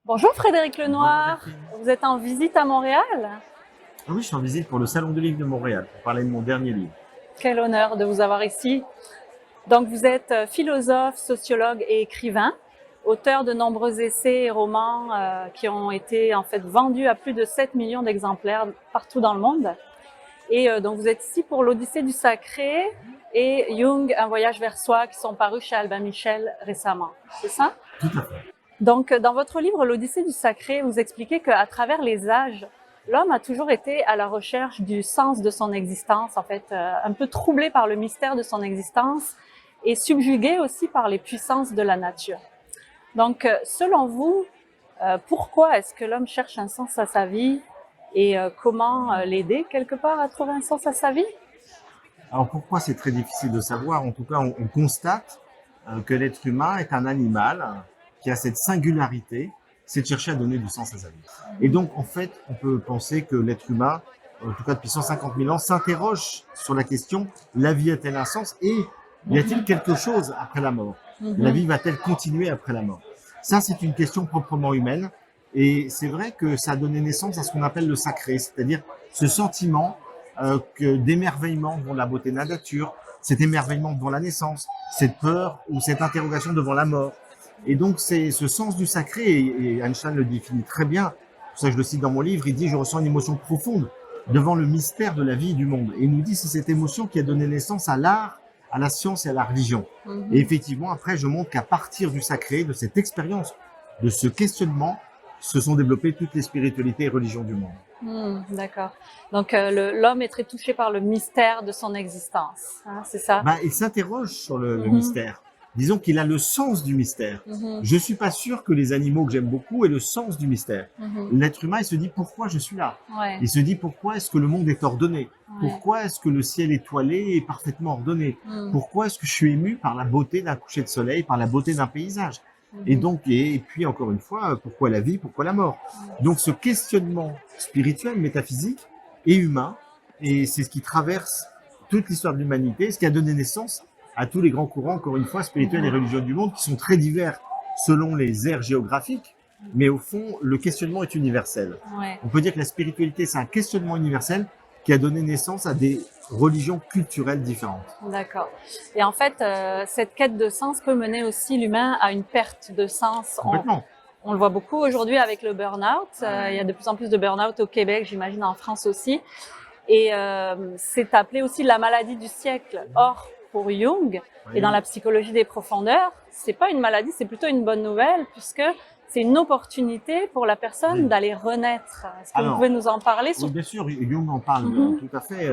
Bonjour Frédéric Bonjour Lenoir, Delphine. vous êtes en visite à Montréal? Ah oui, je suis en visite pour le Salon du Livre de Montréal pour parler de mon dernier livre. Quel honneur de vous avoir ici. Donc vous êtes philosophe, sociologue et écrivain, auteur de nombreux essais et romans qui ont été en fait vendus à plus de 7 millions d'exemplaires partout dans le monde. Et donc vous êtes ici pour l'Odyssée du Sacré et Jung, Un voyage vers soi qui sont parus chez Albin Michel récemment. C'est ça? Tout à fait. Donc, dans votre livre, L'Odyssée du Sacré, vous expliquez qu'à travers les âges, l'homme a toujours été à la recherche du sens de son existence, en fait, un peu troublé par le mystère de son existence et subjugué aussi par les puissances de la nature. Donc, selon vous, pourquoi est-ce que l'homme cherche un sens à sa vie et comment l'aider quelque part à trouver un sens à sa vie? Alors pourquoi c'est très difficile de savoir? En tout cas, on constate que l'être humain est un animal qui a cette singularité, c'est de chercher à donner du sens à sa vie. Et donc, en fait, on peut penser que l'être humain, en tout cas depuis 150 000 ans, s'interroge sur la question, la vie a-t-elle un sens et y a-t-il quelque chose après la mort? La vie va-t-elle continuer après la mort? Ça, c'est une question proprement humaine. Et c'est vrai que ça a donné naissance à ce qu'on appelle le sacré, c'est-à-dire ce sentiment d'émerveillement devant la beauté de la nature, cet émerveillement devant la naissance, cette peur ou cette interrogation devant la mort. Et donc c'est ce sens du sacré, et Einstein le définit très bien, pour ça je le cite dans mon livre, il dit « Je ressens une émotion profonde devant le mystère de la vie et du monde ». Et il nous dit c'est cette émotion qui a donné naissance à l'art, à la science et à la religion. Et effectivement, après, je montre qu'à partir du sacré, de cette expérience, de ce questionnement, se sont développées toutes les spiritualités et religions du monde. D'accord. Donc l'homme est très touché par le mystère de son existence, hein, c'est ça? Il s'interroge sur le mystère. Disons qu'il a le sens du mystère. Je suis pas sûr que les animaux que j'aime beaucoup aient le sens du mystère. L'être humain, il se dit pourquoi je suis là. Ouais. Il se dit pourquoi est-ce que le monde est ordonné. Ouais. Pourquoi est-ce que le ciel étoilé est parfaitement ordonné. Pourquoi est-ce que je suis ému par la beauté d'un coucher de soleil, par la beauté d'un paysage. Et donc, et puis encore une fois, pourquoi la vie, pourquoi la mort. Donc ce questionnement spirituel, métaphysique et humain, et c'est ce qui traverse toute l'histoire de l'humanité, ce qui a donné naissance à tous les grands courants, encore une fois, spirituels et religieux du monde, qui sont très divers selon les aires géographiques, mais au fond, le questionnement est universel. Ouais. On peut dire que la spiritualité, c'est un questionnement universel qui a donné naissance à des religions culturelles différentes. D'accord. Et en fait, cette quête de sens peut mener aussi l'humain à une perte de sens. Complètement. On le voit beaucoup aujourd'hui avec le burn-out. Il y a de plus en plus de burn-out au Québec, j'imagine en France aussi. Et c'est appelé aussi la maladie du siècle. Or, pour Jung, et dans la psychologie des profondeurs, c'est pas une maladie, c'est plutôt une bonne nouvelle, puisque c'est une opportunité pour la personne d'aller renaître. Est-ce que vous pouvez nous en parler? Oui, bien sûr, Jung en parle tout à fait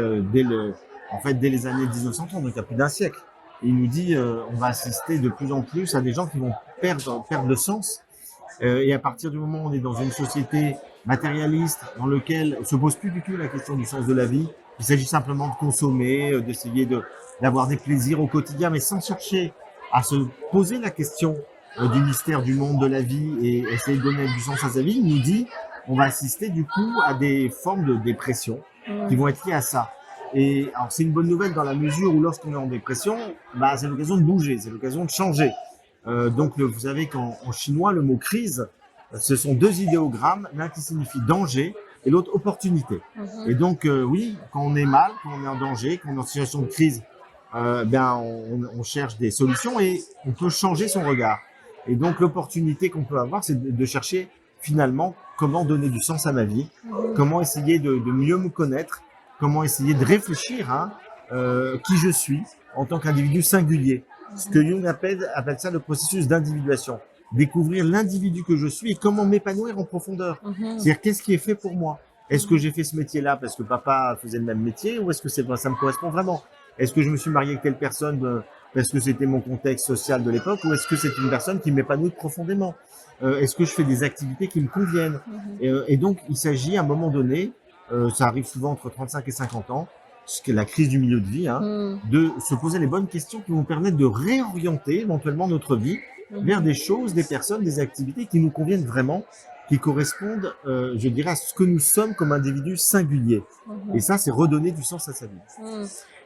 dès les années 1930, donc il y a plus d'un siècle. Il nous dit on va assister de plus en plus à des gens qui vont perdre le sens. Et à partir du moment où on est dans une société matérialiste, dans lequel on se pose plus du tout la question du sens de la vie, il s'agit simplement de consommer, d'essayer d'avoir des plaisirs au quotidien, mais sans chercher à se poser la question du mystère du monde, de la vie, et essayer de donner du sens à sa vie. Il nous dit on va assister du coup à des formes de dépression qui vont être liées à ça. Et alors c'est une bonne nouvelle dans la mesure où lorsqu'on est en dépression, c'est l'occasion de bouger, c'est l'occasion de changer. Donc vous savez qu'en chinois, le mot crise, ce sont deux idéogrammes, l'un qui signifie danger et l'autre opportunité. Et donc oui, quand on est mal, quand on est en danger, quand on est en situation de crise, on cherche des solutions et on peut changer son regard. Et donc l'opportunité qu'on peut avoir, c'est de chercher finalement comment donner du sens à ma vie, comment essayer de mieux me connaître, comment essayer de réfléchir qui je suis en tant qu'individu singulier. Ce que Jung appelle ça le processus d'individuation. Découvrir l'individu que je suis et comment m'épanouir en profondeur. C'est-à-dire, qu'est-ce qui est fait pour moi? Est-ce que j'ai fait ce métier-là parce que papa faisait le même métier ou est-ce que ça me correspond vraiment? Est-ce que je me suis marié avec telle personne parce que c'était mon contexte social de l'époque ou est-ce que c'est une personne qui m'épanouit profondément? Est-ce que je fais des activités qui me conviennent? Et donc, il s'agit à un moment donné, ça arrive souvent entre 35 et 50 ans, ce qui est la crise du milieu de vie, de se poser les bonnes questions qui vont permettre de réorienter éventuellement notre vie vers des choses, des personnes, des activités qui nous conviennent vraiment, qui correspondent, je dirais, à ce que nous sommes comme individus singuliers. Et ça, c'est redonner du sens à sa vie.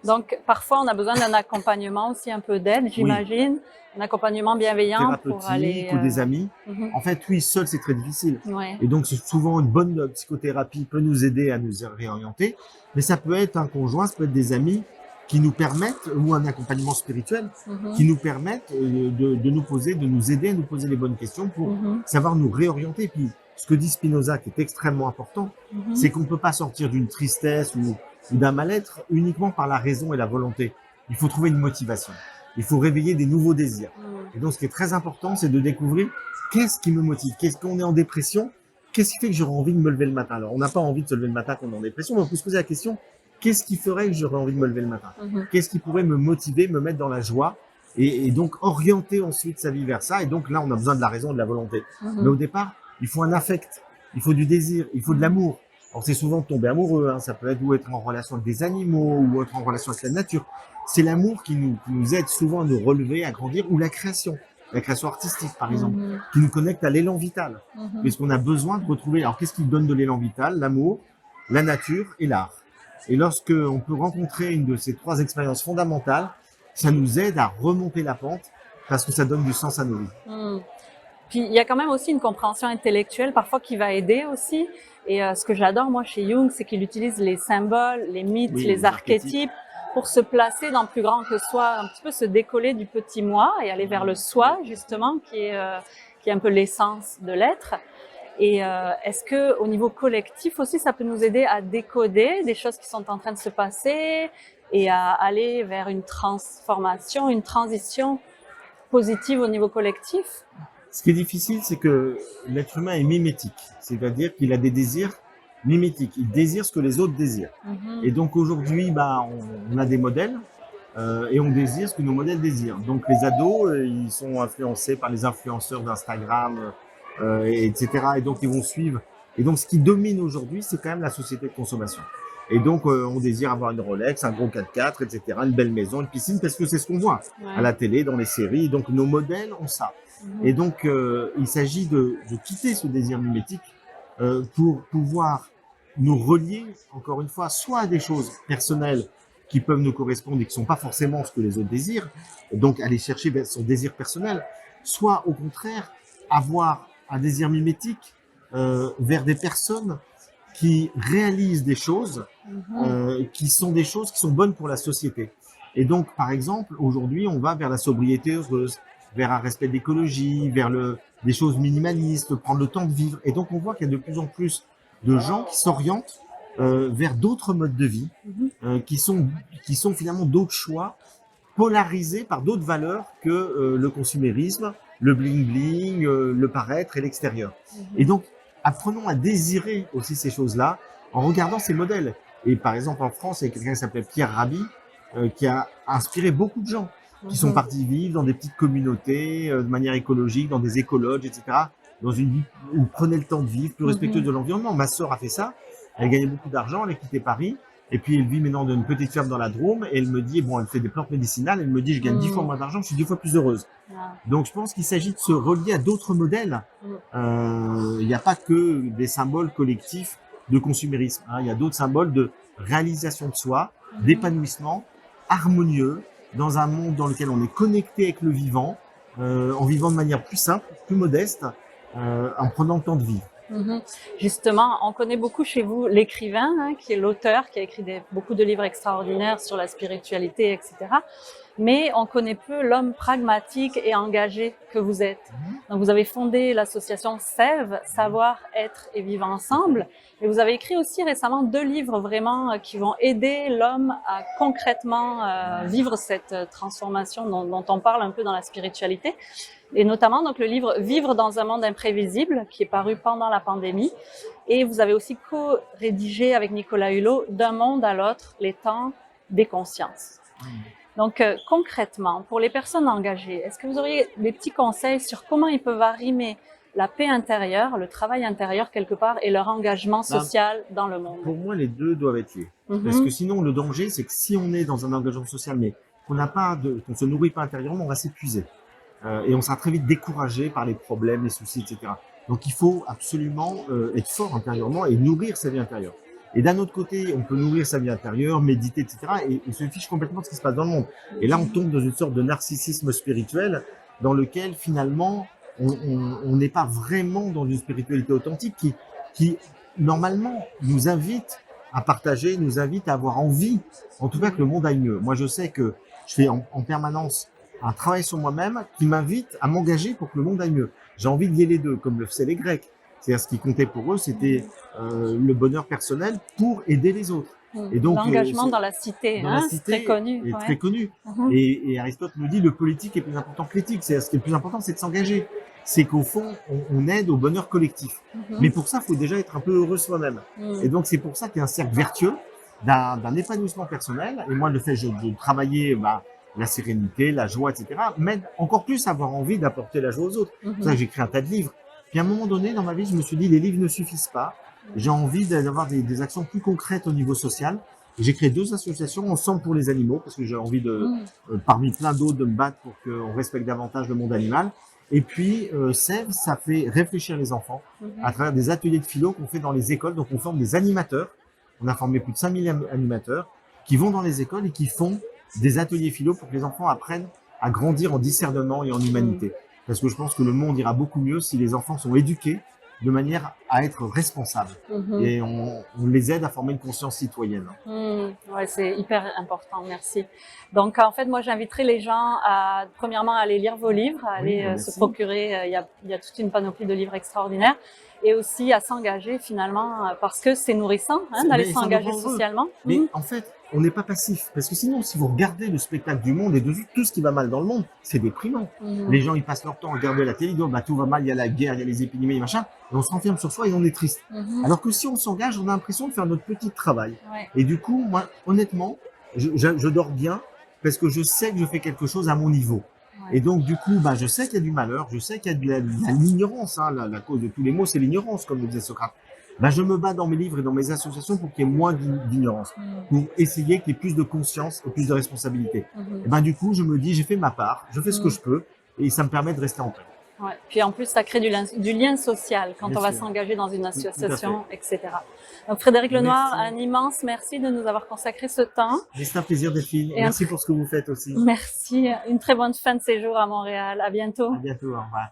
Donc, parfois, on a besoin d'un accompagnement aussi, un peu d'aide, j'imagine. Un accompagnement bienveillant pour aller… Thérapeutique ou des amis. Mhm. En fait, oui, seul, c'est très difficile. Ouais. Et donc, c'est souvent une bonne psychothérapie peut nous aider à nous réorienter. Mais ça peut être un conjoint, ça peut être des amis qui nous permettent, ou un accompagnement spirituel, qui nous permettent de nous poser, de nous aider à nous poser les bonnes questions pour savoir nous réorienter. Et puis, ce que dit Spinoza, qui est extrêmement important, c'est qu'on ne peut pas sortir d'une tristesse ou d'un mal-être uniquement par la raison et la volonté. Il faut trouver une motivation. Il faut réveiller des nouveaux désirs. Et donc, ce qui est très important, c'est de découvrir qu'est-ce qui me motive. Qu'est-ce qu'on est en dépression? Qu'est-ce qui fait que j'aurais envie de me lever le matin? Alors, on n'a pas envie de se lever le matin quand on est en dépression, mais on peut se poser la question, qu'est-ce qui ferait que j'aurais envie de me lever le matin? Qu'est-ce qui pourrait me motiver, me mettre dans la joie et donc orienter ensuite sa vie vers ça? Et donc là, on a besoin de la raison et de la volonté. Mais au départ, il faut un affect, il faut du désir, il faut de l'amour. Alors, c'est souvent de tomber amoureux, hein. Ça peut être ou être en relation avec des animaux ou être en relation avec la nature. C'est l'amour qui nous aide souvent à nous relever, à grandir, ou la création artistique, par exemple, qui nous connecte à l'élan vital. Parce qu'on a besoin de retrouver, alors qu'est-ce qui donne de l'élan vital? L'amour, la nature et l'art. Et lorsque on peut rencontrer une de ces trois expériences fondamentales, ça nous aide à remonter la pente parce que ça donne du sens à nos vies. Puis il y a quand même aussi une compréhension intellectuelle parfois qui va aider aussi. Et ce que j'adore moi chez Jung, c'est qu'il utilise les symboles, les mythes, les archétypes pour se placer dans plus grand que soi, un petit peu se décoller du petit moi et aller vers le soi justement, qui est un peu l'essence de l'être. Et est-ce que au niveau collectif aussi, ça peut nous aider à décoder des choses qui sont en train de se passer et à aller vers une transformation, une transition positive au niveau collectif? Ce qui est difficile, c'est que l'être humain est mimétique, c'est-à-dire qu'il a des désirs mimétiques. Il désire ce que les autres désirent. Et donc aujourd'hui, on a des modèles et on désire ce que nos modèles désirent. Donc les ados, ils sont influencés par les influenceurs d'Instagram, etc. Et donc ils vont suivre. Et donc ce qui domine aujourd'hui, c'est quand même la société de consommation. Et donc on désire avoir une Rolex, un gros 4x4, etc., une belle maison, une piscine, parce que c'est ce qu'on voit à la télé, dans les séries. Donc nos modèles ont ça. Et donc il s'agit de quitter ce désir mimétique pour pouvoir nous relier, encore une fois, soit à des choses personnelles qui peuvent nous correspondre et qui ne sont pas forcément ce que les autres désirent, donc aller chercher son désir personnel, soit au contraire avoir un désir mimétique vers des personnes qui réalisent des choses qui sont des choses qui sont bonnes pour la société. Et donc, par exemple, aujourd'hui, on va vers la sobriété heureuse, vers un respect de l'écologie, vers des choses minimalistes, prendre le temps de vivre. Et donc, on voit qu'il y a de plus en plus de gens qui s'orientent vers d'autres modes de vie, qui sont finalement d'autres choix, polarisés par d'autres valeurs que le consumérisme, le bling-bling, le paraître et l'extérieur. Et donc, apprenons à désirer aussi ces choses-là en regardant ces modèles. Et par exemple, en France, il y a quelqu'un qui s'appelait Pierre Rabhi, qui a inspiré beaucoup de gens qui sont partis vivre dans des petites communautés, de manière écologique, dans des écologes, etc., dans une vie où prenait le temps de vivre, plus respectueuse de l'environnement. Ma sœur a fait ça, elle gagnait beaucoup d'argent, elle a quitté Paris, et puis elle vit maintenant dans une petite ferme dans la Drôme, et elle me dit, bon, elle fait des plantes médicinales, elle me dit, je gagne 10 fois moins d'argent, je suis 10 fois plus heureuse. Donc je pense qu'il s'agit de se relier à d'autres modèles. Il n'y a pas que des symboles collectifs de consumérisme, hein. Il y a d'autres symboles de réalisation de soi, d'épanouissement harmonieux, dans un monde dans lequel on est connecté avec le vivant, en vivant de manière plus simple, plus modeste, en prenant le temps de vivre. Justement, on connaît beaucoup chez vous l'écrivain, hein, qui est l'auteur, qui a écrit beaucoup de livres extraordinaires sur la spiritualité, etc. Mais on connaît peu l'homme pragmatique et engagé que vous êtes. Donc vous avez fondé l'association Sève, Savoir, Être et Vivre Ensemble. Et vous avez écrit aussi récemment 2 livres vraiment qui vont aider l'homme à concrètement vivre cette transformation dont on parle un peu dans la spiritualité. Et notamment donc le livre Vivre dans un monde imprévisible qui est paru pendant la pandémie. Et vous avez aussi co-rédigé avec Nicolas Hulot D'un monde à l'autre, les temps des consciences. Donc concrètement, pour les personnes engagées, est-ce que vous auriez des petits conseils sur comment ils peuvent arrimer la paix intérieure, le travail intérieur quelque part et leur engagement social dans le monde? Pour moi, les deux doivent être liés. Parce que sinon, le danger, c'est que si on est dans un engagement social, mais qu'on ne se nourrit pas intérieurement, on va s'épuiser. Et on sera très vite découragé par les problèmes, les soucis, etc. Donc il faut absolument être fort intérieurement et nourrir sa vie intérieure. Et d'un autre côté, on peut nourrir sa vie intérieure, méditer, etc. Et se fiche complètement de ce qui se passe dans le monde. Et là, on tombe dans une sorte de narcissisme spirituel dans lequel finalement, on n'est pas vraiment dans une spiritualité authentique qui normalement nous invite à partager, nous invite à avoir envie, en tout cas que le monde aille mieux. Moi, je sais que je fais en permanence un travail sur moi-même qui m'invite à m'engager pour que le monde aille mieux. J'ai envie de lier les deux, comme le faisaient les Grecs. C'est-à-dire ce qui comptait pour eux, c'était le bonheur personnel pour aider les autres. Et donc l'engagement dans la cité, dans la cité très connu. est très connu. Et Aristote nous dit le politique est plus important que l'éthique. C'est ce qui est le plus important, c'est de s'engager. C'est qu'au fond, on aide au bonheur collectif. Mais pour ça, il faut déjà être un peu heureux soi-même. Et donc c'est pour ça qu'il y a un cercle vertueux d'un épanouissement personnel. Et moi, le fait de travailler la sérénité, la joie, etc., m'aide encore plus à avoir envie d'apporter la joie aux autres. C'est pour ça que j'ai écrit un tas de livres. Puis à un moment donné, dans ma vie, je me suis dit, les livres ne suffisent pas. J'ai envie d'avoir des actions plus concrètes au niveau social. J'ai créé 2 associations, Ensemble pour les animaux, parce que j'ai envie parmi plein d'autres, de me battre pour qu'on respecte davantage le monde animal. Et puis, Sève, ça fait réfléchir les enfants à travers des ateliers de philo qu'on fait dans les écoles. Donc, on forme des animateurs. On a formé plus de 5000 animateurs qui vont dans les écoles et qui font des ateliers philo pour que les enfants apprennent à grandir en discernement et en humanité. Parce que je pense que le monde ira beaucoup mieux si les enfants sont éduqués de manière à être responsables. Et on les aide à former une conscience citoyenne. Ouais, c'est hyper important, merci. Donc, en fait, moi, j'inviterai les gens à, premièrement, à aller lire vos livres, à aller se procurer, il y a toute une panoplie de livres extraordinaires, et aussi à s'engager finalement, parce que c'est nourrissant d'aller s'engager socialement. Mais en fait, on n'est pas passif, parce que sinon, si vous regardez le spectacle du monde et de tout ce qui va mal dans le monde, c'est déprimant. Les gens, ils passent leur temps à regarder la télé, ils disent, tout va mal, il y a la guerre, il y a les épidémies, machin, et on se renferme sur soi et on est triste. Alors que si on s'engage, on a l'impression de faire notre petit travail. Et du coup, moi, honnêtement, je dors bien, parce que je sais que je fais quelque chose à mon niveau. Et donc, du coup, je sais qu'il y a du malheur, je sais qu'il y a de l'ignorance, la cause de tous les maux, c'est l'ignorance, comme le disait Socrate. Je me bats dans mes livres et dans mes associations pour qu'il y ait moins d'ignorance, pour essayer qu'il y ait plus de conscience et plus de responsabilité. Et du coup, je me dis, j'ai fait ma part, je fais ce que je peux, et ça me permet de rester en paix. Ouais. Puis en plus, ça crée du lien social quand on va s'engager dans une association, etc. Donc Frédéric Lenoir, un immense merci de nous avoir consacré ce temps. C'est un plaisir, Delphine. Merci pour ce que vous faites aussi. Merci. Une très bonne fin de séjour à Montréal. À bientôt. À bientôt. Au revoir.